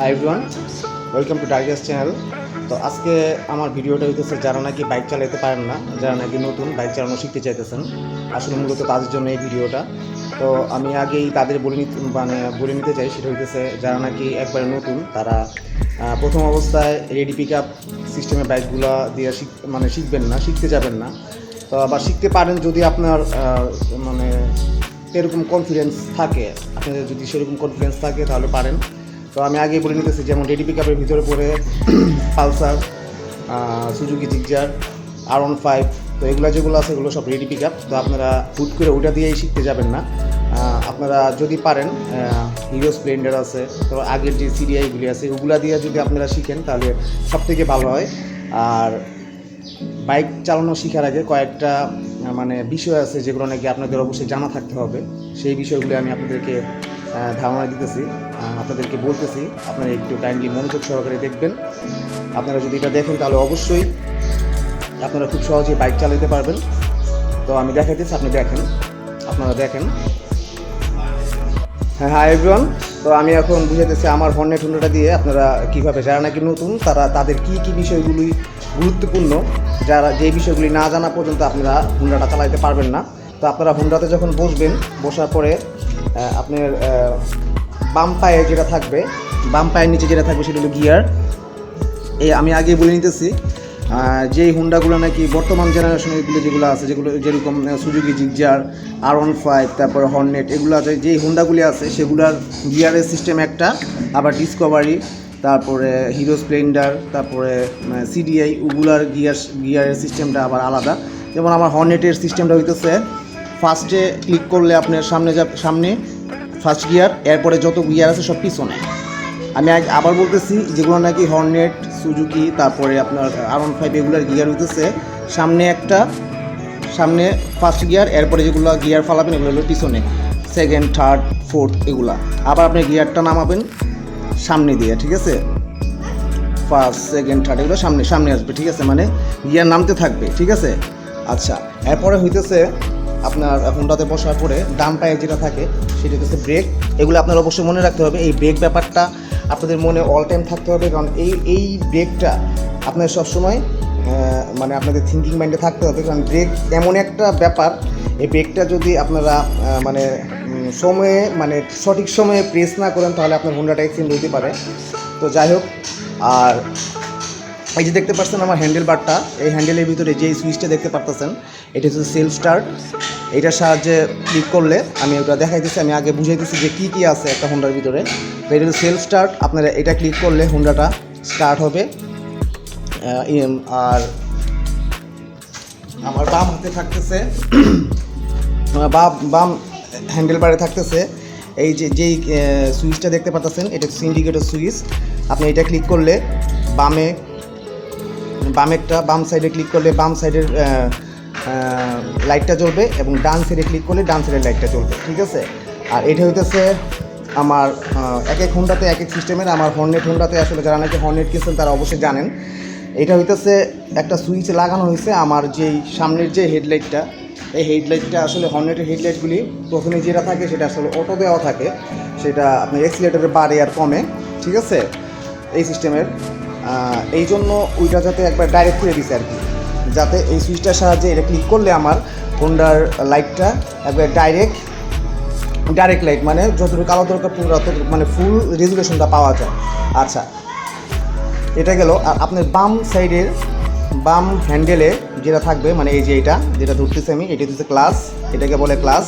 High everyone, welcome to ডার্গেস channel. তো আজকে আমার ভিডিওটা হইতেছে যারা নাকি বাইক চালাতে পারেন না, যারা নাকি নতুন বাইক চালানো শিখতে চাইতেছেন, আসলে মূলত তাদের জন্য এই ভিডিওটা। তো আমি আগেই তাদের বলে নিতে চাই, সেটা হইতেছে যারা নাকি একবারে নতুন, তারা প্রথম অবস্থায় রেডি পিক আপ সিস্টেমের বাইকগুলো দিয়ে শিখবেন না, শিখতে যাবেন না। তো আবার শিখতে পারেন যদি আপনার এরকম কনফিডেন্স থাকে, আপনাদের যদি সেরকম কনফিডেন্স থাকে তাহলে পারেন। তো আমি আগেই বলে নিতেছি, যেমন রেডি পিক আপের ভিতরে পড়ে পালসার, সুজুকি জিগজার, R15, তো এগুলো যেগুলো আছে এগুলো সব রেডি পিক আপ। তো আপনারা হুট করে ওটা দিয়েই শিখতে যাবেন না। আপনারা যদি পারেন হিরো স্প্লেন্ডার আছে, তো আগের যে সিডিআইগুলি আছে ওগুলা দিয়ে যদি আপনারা শিখেন তাহলে সবথেকে ভালো হয়। আর বাইক চালানো শেখার আগে কয়েকটা বিষয় আছে যেগুলো নাকি আপনাদের অবশ্যই জানা থাকতে হবে। সেই বিষয়গুলি আমি আপনাদেরকে ধারণা দিতেছি, আপনাদেরকে বলতেছি। আপনারা একটু কাইন্ডলি মনোযোগ সহকারে দেখবেন। আপনারা যদি এটা দেখেন তাহলে অবশ্যই আপনারা খুব সহজেই বাইক চালাতে পারবেন। তো আমি দেখাইতেছি, আপনারা দেখেন। হ্যাঁ এভরিওয়ান, তো আমি এখন বুঝাইতেছি আমার হর্নেট হুন্ডাটা দিয়ে আপনারা কীভাবে, যারা নাকি নতুন তাদের কী বিষয়গুলি গুরুত্বপূর্ণ, যে বিষয়গুলি না জানা পর্যন্ত আপনারা হুন্ডাটা চালাতে পারবেন না। তো আপনারা হুন্ডাতে যখন বসার পরে আপনার বাম পায়ে যেটা থাকবে, বাম পায়ের নিচে যেটা থাকবে সেটা হলো গিয়ার। আমি আগে বলে নিতেছি, যেই হুন্ডাগুলো নাকি বর্তমান জেনারেশনের যেগুলো আছে, যেরকম সুজুকি জিগজার, R15, তারপরে হর্নেট, এগুলো আছে, যেই হুন্ডাগুলি আছে সেগুলোর গিয়ারের সিস্টেম একটা, আবার ডিসকভারি, তারপরে হিরো স্প্লেন্ডার, তারপরে সিডিআই, ওগুলার গিয়ারের সিস্টেমটা আবার আলাদা। যেমন আমার হর্নেটের সিস্টেমটা হইতেছে, ফার্স্টে ক্লিক করলে আপনার সামনে ফার্স্ট গিয়ার, এরপরে যত গিয়ার আছে সব পিছনে। আমি আবার বলতেছি, যেগুলো নাকি হর্নেট, সুজুকি, তারপরে আপনার R15, এগুলোর গিয়ার হইতেছে সামনে ফার্স্ট গিয়ার, এরপরে যেগুলো গিয়ার ফালাবেন এগুলো হলো পিছনে, সেকেন্ড, থার্ড, ফোর্থ এগুলা। আবার আপনি গিয়ারটা নামাবেন সামনে দিয়ে, ঠিক আছে? ফার্স্ট, সেকেন্ড, থার্ড এগুলো সামনে আসবে, ঠিক আছে? মানে গিয়ার নামতে থাকবে, ঠিক আছে? আচ্ছা, এরপরে হইতেছে আপনার হুন্ডাতে বসার পরে ডান পায়ে যেটা থাকে সেটা হচ্ছে ব্রেক। এগুলো আপনার অবশ্যই মনে রাখতে হবে। এই ব্রেক ব্যাপারটা আপনাদের মনে অল টাইম থাকতে হবে, কারণ এই ব্রেকটা আপনার সবসময় আপনাদের থিঙ্কিং মাইন্ডে থাকতে হবে। কারণ ব্রেক এমন একটা ব্যাপার, এই ব্রেকটা যদি আপনারা সঠিক সময়ে প্রেস না করেন তাহলে আপনার হুন্ডাটা অ্যাক্সিডেন্ট হতে পারে। তো যাই হোক, আর এই যে দেখতে পাচ্ছেন আমার হ্যান্ডেল বারটা, এই হ্যান্ডেলের ভিতরে যেই সুইচটা দেখতে পাচ্ছেন এটা হচ্ছে সেলফ স্টার্ট। এটার সাহায্যে ক্লিক করলে, আমি ওটা দেখাইতেছি, আমি আগে বুঝাইতেছি যে কী আছে একটা হুন্ডার ভিতরে। তো এটা হচ্ছে সেলফ স্টার্ট, আপনারা এটা ক্লিক করলে হুন্ডাটা স্টার্ট হবে। আর আমার বাম হাতে থাকতেছে, বাম হ্যান্ডেল বারে থাকতেছে এই যেই সুইচটা দেখতে পাচ্ছেন, এটা হচ্ছে ইন্ডিকেটর সুইচ। আপনি এটা ক্লিক করলে বাম সাইডে ক্লিক করলে বাম সাইডের লাইটটা জ্বলবে, এবং ডান সাইডে ক্লিক করলে ডান সাইডের লাইটটা জ্বলবে, ঠিক আছে? আর এটা হইতেছে আমার এক হুন্ডাতে এক সিস্টেমের। আমার হর্নেট হুন্ডাতে, আসলে যারা নাকি হর্নেট কিনছেন তারা অবশ্যই জানেন, এটা হইতেছে একটা সুইচ লাগানো হয়েছে আমার যেই সামনের যে হেডলাইটটা, এই হেডলাইটটা আসলে হর্নেটের হেডলাইটগুলি প্রথমে যেটা থাকে সেটা আসলে অটো দেওয়া থাকে, সেটা আপনার এক্সিলেটরে বাড়ে আর কমে, ঠিক আছে? এই সিস্টেমের এই জন্য ওইটা যাতে একবার ডাইরেক্ট করে দিছে আর কি, যাতে এই সুইচটার সাহায্যে এটা ক্লিক করলে আমার হোন্ডার লাইটটা একবার ডাইরেক্ট লাইট, যতটুকু আলো দরকার ফুল রেজুলেশনটা পাওয়া যায়। আচ্ছা, এটা গেল। আর আপনার বাম হ্যান্ডেলে যেটা থাকবে, এই যে এটা যেটা ধরতেছি আমি, এটা হচ্ছে ক্লাস, এটাকে বলে ক্লাস।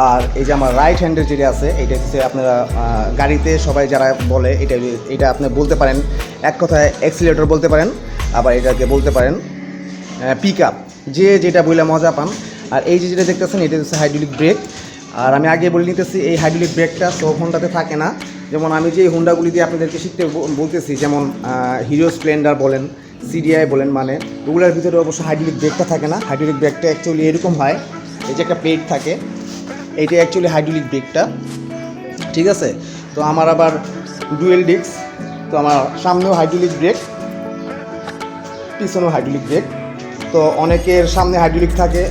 আর এই যে আমার রাইট হ্যান্ডের যেটা আছে, এটা হচ্ছে আপনারা গাড়িতে সবাই যারা বলে এটা আপনি বলতে পারেন, এক কথায় অ্যাক্সিলেটর বলতে পারেন, আবার এটাকে বলতে পারেন পিক আপ, যেটা বলে মজা পান। আর এই যেটা দেখতেছেন এটা হচ্ছে হাইড্রোলিক ব্রেক। আর আমি আগে বলে নিতেছি, এই হাইড্রোলিক ব্রেকটা সব হোন্ডাতে থাকে না। যেমন আমি যে হোন্ডাগুলি দিয়ে আপনাদেরকে শিখতে বলতেছি, যেমন হিরো স্প্লেন্ডার বলেন, সিডিআই বলেন, ওগুলোর ভিতরে অবশ্য হাইড্রোলিক ব্রেকটা থাকে না। হাইড্রোলিক ব্রেকটা অ্যাকচুয়ালি এরকম হয়, এই যে একটা প্লেট থাকে, এইটা অ্যাকচুয়ালি হাইড্রোলিক ব্রেকটা, ঠিক আছে? তো আমার আবার ডুয়েল ডিস্ক, তো আমার সামনেও হাইড্রোলিক ব্রেক, পিছনেও হাইড্রোলিক ব্রেক। তো অনেকের সামনে হাইড্রোলিক থাকে,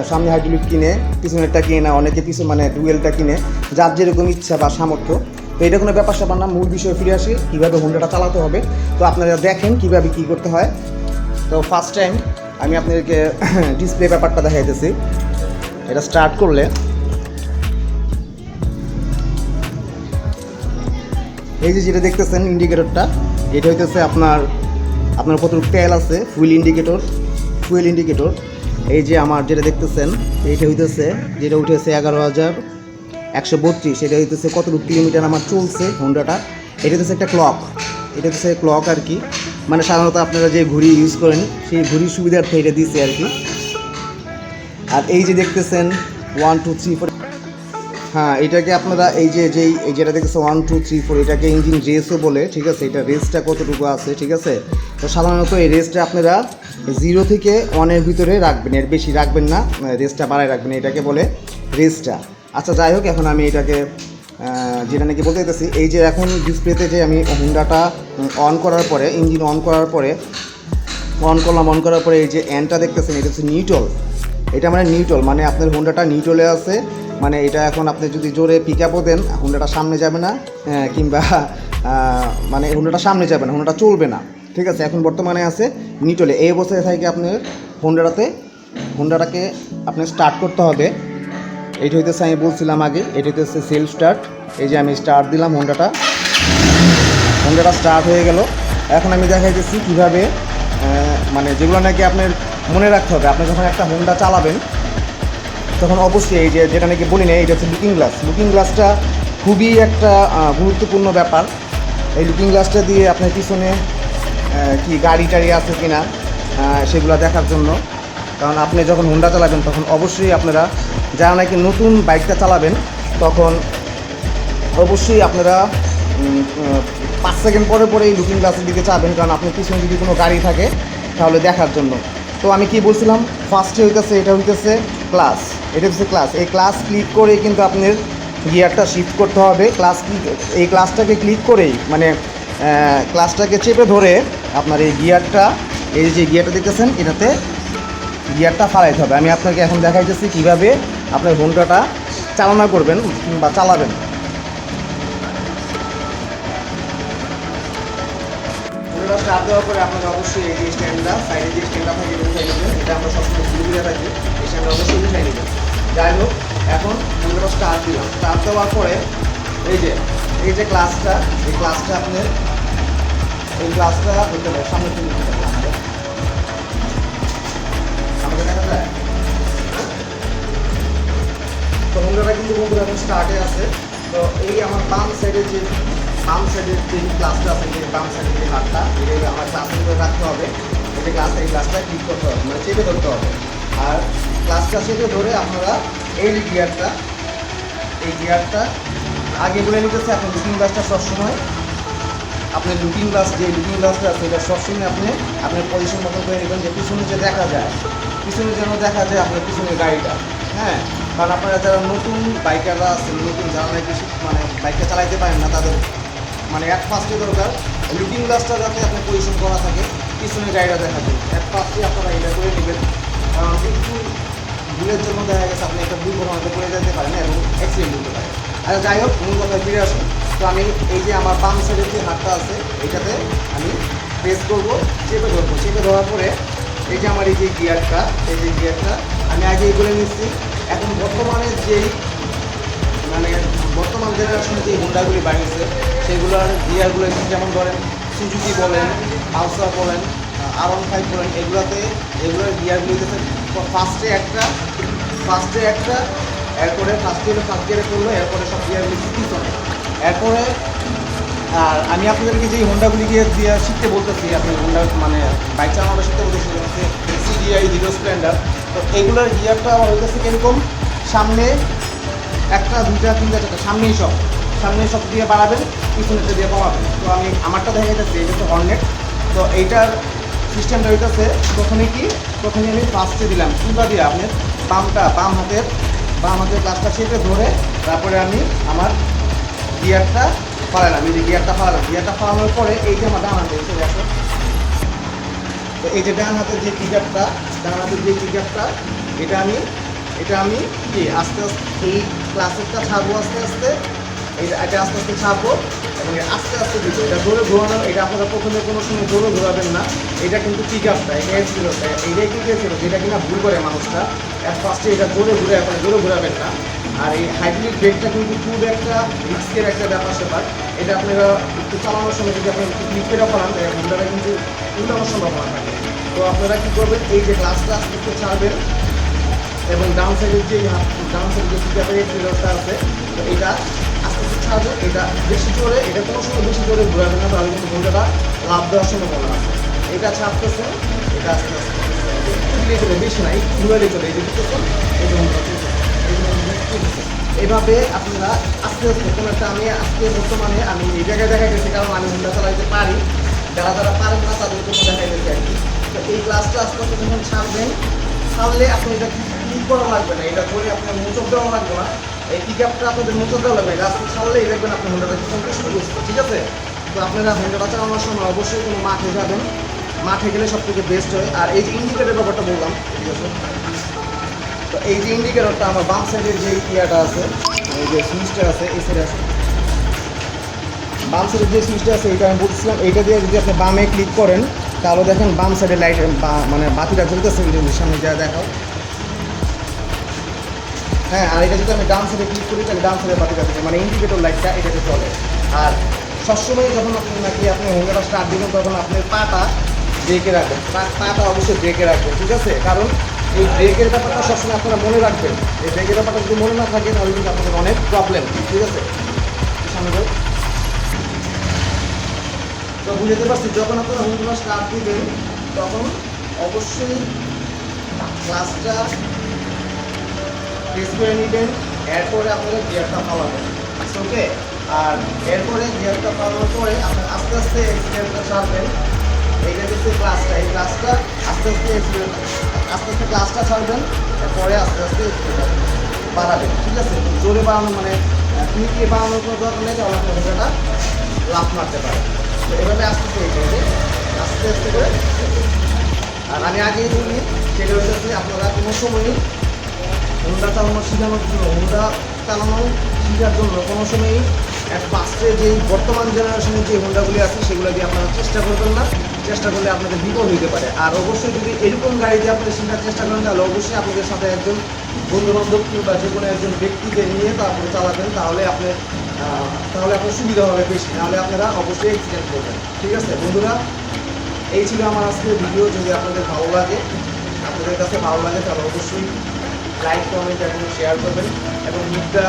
সামনে হাইড্রোলিক কিনে, পিছনেরটা কিনে না, অনেকে ডুয়েলটা কিনে, যার যেরকম ইচ্ছা বা সামর্থ্য। তো এটা কোনো ব্যাপার স্যাপার না, মূল বিষয়ে ফিরে আসি কীভাবে হোন্ডাটা চালাতে হবে। তো আপনারা দেখেন কীভাবে কী করতে হয়। তো ফার্স্ট টাইম আমি আপনাদেরকে ডিসপ্লে ব্যাপারটা দেখাইতেছি। এটা স্টার্ট করলে এই যে যেটা দেখতেছেন ইন্ডিকেটরটা, এটা হইতেছে আপনার কতটুকু তেল আছে, ফুয়েল ইন্ডিকেটর। এই যে আমার যেটা দেখতেছেন এইটা হইতেছে, যেটা উঠেছে 11,132, এটা হইতেছে কতটুকু কিলোমিটার আমার চলছে হোন্ডাটা। এটা হচ্ছে একটা ক্লক, এটা হচ্ছে ক্লক আর কি, মানে সাধারণত আপনারা যে ঘড়ি ইউজ করেন সেই ঘড়ির সুবিধার্থে এটা দিচ্ছে আর কি। আর এই যে দেখতেছেন 1 2 3 4, হ্যাঁ এটাকে আপনারা এই যেটা দেখতেছে 1 2 3 4, এটাকে ইঞ্জিন রেসও বলে, ঠিক আছে। এটা রেসটা কতটুকু আছে, ঠিক আছে। তো সাধারণত এই রেসটা আপনারা 0 থেকে 1-এর ভিতরে রাখবেন, এর বেশি রাখবেন না, রেসটা বাড়ায় রাখবেন, এটাকে বলে রেসটা। আচ্ছা যাই হোক, এখন আমি এটাকে যেটা নাকি বলতে চাইতেছি, এই যে এখন ডিসপ্লেতে যে আমি হোন্ডাটা অন করার পরে, ইঞ্জিন অন করার পরে অন করার পরে এই যে এনটা দেখতেছেন, এটা হচ্ছে নিউট্রাল। এটা মানে নিউট্রাল, মানে আপনার হোন্ডাটা নিউট্রালে আছে, মানে এটা এখন আপনি যদি জোরে পিক আপও দেন হোন্ডাটা সামনে যাবে না, কিংবা মানে হোন্ডাটা সামনে যাবে না, হোন্ডাটা চলবে না, ঠিক আছে। এখন বর্তমানে আছে নিউট্রালে। এই অবস্থায় থাকে আপনার হোন্ডাটাকে আপনি স্টার্ট করতে হবে। এইটা হইতেছে আমি বলছিলাম আগে, এটা হইতেছে সেলফ স্টার্ট। এই যে আমি স্টার্ট দিলাম, হোন্ডাটা স্টার্ট হয়ে গেল। এখন আমি দেখাইতেছি কীভাবে, মানে যেগুলো নাকি আপনার মনে রাখতে হবে। আপনি যখন একটা হোন্ডা চালাবেন তখন অবশ্যই এই যেটা নাকি বলি না, এটা হচ্ছে লুকিং গ্লাসটা খুবই একটা গুরুত্বপূর্ণ ব্যাপার। এই লুকিং গ্লাসটা দিয়ে আপনার পিছনে কি গাড়ি টাড়ি আছে কি না সেগুলো দেখার জন্য। কারণ আপনি যখন হোন্ডা চালাবেন তখন অবশ্যই আপনারা যারা নাকি নতুন বাইকটা চালাবেন তখন অবশ্যই আপনারা 5 সেকেন্ড পরে এই লুকিং গ্লাসের দিকে চাবেন, কারণ আপনার পিছনে যদি কোনো গাড়ি থাকে তাহলে দেখার জন্য। তো আমি কি বলছিলাম, ফার্স্টে হইতেছে এটা হইতেছে ক্লাস, এই ক্লাস ক্লিক করেই কিন্তু আপনার গিয়ারটা শিফট করতে হবে। এই ক্লাসটাকে ক্লিক করেই, মানে ক্লাসটাকে চেপে ধরে আপনার এই গিয়ারটা, এই যে গিয়ারটা দেখতেছেন এটাতে গিয়ারটা ফালাইতে হবে। আমি আপনাকে এখন দেখাইতেছি কীভাবে আপনার হোন্ডাটা চালনা করবেন বা চালাবেন। হোন্ডাটা স্টার্ট দেওয়ার পরে আপনারা অবশ্যই এই যে স্ট্যান্ডটা, সাইডে যে স্ট্যান্ডটা থাকে উঠাই নেবেন। এটা আমরা সবসময় ঘুরে থাকি, এই স্ট্যান্ডটা অবশ্যই উঠাই নেবেন। যাই হোক, এখন হোন্ডাটা স্টার্ট দিলাম। স্টার্ট দেওয়ার পরে এই যে ক্লাসটা, এই ক্লাসটা আপনার হতে হবে সামনে থেকে আমাদের দেখা যায়। তো হোন্ডাটা কিন্তু বন্ধুরা এখন স্টার্টে আছে। তো এই আমার বাম সাইডের যে ক্লাসটা আছে, যে বাম সাইডের যে হাতটা, এটা আমার ক্লাসের করে রাখতে হবে। এই ক্লাসটা ক্লিক করতে হবে, মানে চেপে ধরতে হবে। আর ক্লাসটা চেপে ধরে আপনারা এই গিয়ারটা আগে বলে নিতেছে। আপনার লুকিং গ্লাসটা সবসময়, আপনার লুকিং গ্লাসটা আছে এটা সবসময় আপনার পজিশন মতো করে নেবেন, যে পিছনে যে দেখা যায়, পিছনে যেন দেখা যায় আপনার পিছনের গাড়িটা। হ্যাঁ, কারণ আপনারা যারা নতুন বাইকাররা আছেন, যারা নাকি মানে বাইকটা চালাইতে পারেন না, তাদের মানে এক ফার্স্টে দরকার লুকিং গ্লাসটা যাতে আপনার পজিশন করা থাকে, পিছনের গাড়িটা দেখা যায়। এক ফার্স্টে আপনারা এটা করে নেবেন, কারণ একটু ভুলের জন্য দেখা গেছে আপনি একটা দুর্ঘটনাতে পড়ে যেতে পারেন এবং অ্যাক্সিডেন্ট হতে পারে। আর যাই হোক, মূল কথায় ফিরে আসুন। তো আমি এই যে আমার বাম সাইডের যে হাতটা আছে এটাতে আমি প্রেস করবো, চেপে ধরার পরে এই যে আমার এই যে গিয়ারটা আমি আগেই বলে নিচ্ছি। এখন বর্তমান জেনারেশনে যে হোন্ডাগুলি বানিয়েছে সেগুলোর গিয়ারগুলো যেমন ধরেন সুজুকি বলেন, পালসার বলেন, R15 বলেন, এগুলোর গিয়ারগুলিতে ফার্স্টে একটা এরপরে ফার্স্ট গিয়ারে করলো, এরপরে সব গিয়ারগুলি পিছনে। এরপরে আর আমি আপনাদেরকে যেই হোন্ডাগুলি দিয়ে শিখতে বলতেছি, আপনি হোন্ডা মানে বাইক চালানো শিখতে বলতেছি, হচ্ছে CDI, হিরো স্প্লেন্ডার। তো এগুলোর গিয়ারটা আমার হইতেছে কীরকম, সামনে 1 2 3 4 সামনে সব দিয়ে বাড়াবেন, পিছনেটা দিয়ে কমাবেন। তো আমি আমারটা দেখা যাচ্ছে এটা হচ্ছে হর্নেট। তো এইটার সিস্টেমটা হইতেছে প্রথমে আমি ফার্স্টে দিলাম চুলা দিয়ে আপনার বাম হাতের গ্লাসটা চেপে ধরে, তারপরে আমি আমার গিয়ারটা ফালালাম। এই যে গিয়ারটা ফালানোর পরে এই যে আমার ডান হাতে চলে আসে। তো এই যে ডান হাতের যে ট্রিগারটা, এটা আমি কি আস্তে আস্তে এই ক্লাসেরটা ছাড়বো, আস্তে আস্তে এটা আস্তে আস্তে ছাড়বো এবং আস্তে আস্তে দিব। এটা জোরে ঘোরানো, এটা আপনারা প্রথমে কোনো সময় জোরে ঘোরাবেন না। এটা কিন্তু পিক আপটা, এটা ছিল এইটাই কিন্তু ছিল যেটা কিনা ভুল করে মানুষটা। অ্যাট ফার্স্টে এটা জোরে ঘুরে, এখন জোরে ঘোরাবেন না। আর এই হাইব্রিড ব্রেকটা কিন্তু খুব একটা রিস্কের একটা ব্যাপার স্যাপার। এটা আপনারা একটু চালানোর সময় যদি আপনি একটু ক্লিক করে ফেলান, হুন্ডাটা কিন্তু উল্টানোর সম্ভাবনা থাকে। তো আপনারা কী করবেন, এই যে গ্লাসটা আস্তে আস্তে ছাড়বেন এবং ডাউন সাইডের যে পিকআপের ফিলটা আছে, তো এটা আস্তে আস্তে ছাড়বে। এটা বেশি জোরে, এটা কোনো সময় বেশি জোরে ঘুরাবে না, তাহলে কিন্তু হুন্ডাটা লাভ দেওয়ার সম্ভাবনা আছে। এটা ছাড়তেছে, এটা আস্তে আস্তে ধীরে ধীরে, বেশি না, একটু ঘুরালে চলে, এই যে দিতেছেন, এই যে হুন্ডা চলতেছে। এইভাবে আপনারা আস্তে আস্তে কোনো একটা, আমি আজকে বর্তমানে আমি এই জায়গায় দেখাইতেছি কারণ আমি হুন্ডা চালাইতে পারি, যারা যারা পারেন না তাদের জন্য দেখাইতেছি আর কি। তো এই ক্লাসটা আস্তে আস্তে যখন ছাড়বেন, ছাড়লে আপনি এটা ক্লিক করা লাগবে না, এটা করে আপনার মোচক দেওয়া লাগবে না, এই পিকআপটা আপনাদের মোচক দেওয়া লাগবে না, আস্তে ছাড়লেই দেখবেন আপনি হুন্ডাটা চলতে শুরু করছে, ঠিক আছে? তো আপনারা হুন্ডাটা চালানোর সময় অবশ্যই কোনো মাঠে যাবেন, মাঠে গেলে সব থেকে বেস্ট হয়। আর এই যে ইন্ডিকেটারের ব্যাপারটা বললাম, ঠিক আছে? তো এই যে ইন্ডিকেটরটা আমার বাম সাইডের যে ইয়াটা আছে, এই যে সুইচটা আছে, এই সাইডে আছে, বাম সাইডের যে সুইচটা আছে, এইটা আমি বলছিলাম, এইটা দিয়ে যদি আপনি বামে ক্লিক করেন তাহলে দেখেন বাম সাইডের লাইট মানে বাতিটা জ্বলতেছে, সামনে যা দেখাও। হ্যাঁ, আর এটা যদি আমি ডান সাইডে ক্লিক করি তাহলে ডান সাইডের বাতিটা থাকে, মানে ইন্ডিকেটর লাইটটা এটাতে চলে। আর সবসময় যখন আপনি হুন্ডাটা স্টার্ট দিবেন তখন আপনার পাটা ব্রেকে রাখবেন, পাটা অবশ্যই ব্রেকে রাখবেন, ঠিক আছে? কারণ এই ব্রেকের ব্যাপারটা সবসময় আপনারা মনে রাখবেন। এই ব্রেকের ব্যাপারটা যদি মনে না থাকে তাহলে কিন্তু আপনাদের অনেক প্রবলেম, ঠিক আছে? সামনে যাও। তো বুঝতে পারছি, যখন আপনারা হুন্ডা স্টার্ট দিবেন তখন অবশ্যই ক্লাসটা প্রেস করে নেবেন, এরপরে আপনারা গিয়ারটা ফালাবেন, ওকে? আর এরপরে গিয়ারটা ফালানোর পরে আপনার আস্তে আস্তে এক্সিলেটরটা ছাড়বেন। এইটা হচ্ছে ক্লাসটা, এই ক্লাসটা আস্তে আস্তে ক্লাসটা ছাড়বেন, এরপরে আস্তে আস্তে এক্সিলেটর বাড়াবেন, ঠিক আছে? জোরে বাড়ানো মানে ক্লিকে বাড়ানোর কোনো দরকার নেই, তাহলে আপনার হুন্ডাটা লাফ মারতে পারে। তো এভাবে আস্তে আস্তে করে। আর আমি আগেই বলি, সেটা হচ্ছে আপনারা কোনো সময়ই হুন্ডা চালানো শেখানোর জন্য, হুন্ডা চালানো শেখার জন্য কোনো সময়ই ফার্স্টে যেই বর্তমান জেনারেশনের যে হুন্ডাগুলি আছে সেগুলো দিয়ে আপনারা চেষ্টা করবেন না, চেষ্টা করলে আপনাদের বিপদ হইতে পারে। আর অবশ্যই যদি এরকম গাড়ি দিয়ে আপনারা শেখার চেষ্টা করেন তাহলে অবশ্যই আপনাদের সাথে একজন বন্ধুবান্ধব কিংবা যে কোনো একজন ব্যক্তিকে নিয়ে তারপরে চালাবেন, তাহলে আপনার সুবিধা হবে বেশি, নাহলে আপনারা অবশ্যই অ্যাক্সিডেন্ট করবেন, ঠিক আছে বন্ধুরা? এই ছিল আমার আজকের ভিডিও। যদি আপনাদের ভালো লাগে, আপনাদের কাছে ভালো লাগে তাহলে অবশ্যই লাইক, কমেন্ট এবং শেয়ার করবেন এবং নিকটা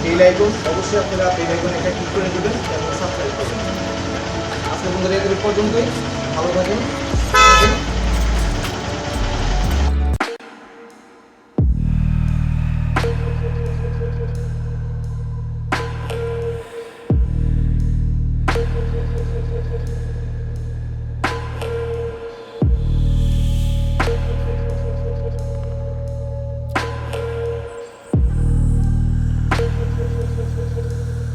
বেল আইকন, অবশ্যই আপনারা বেল আইকনে একটা ক্লিক করে দেবেন এবং সাবস্ক্রাইব করবেন। আজকে বন্ধুরা এদের পর্যন্তই, ভালো থাকেন।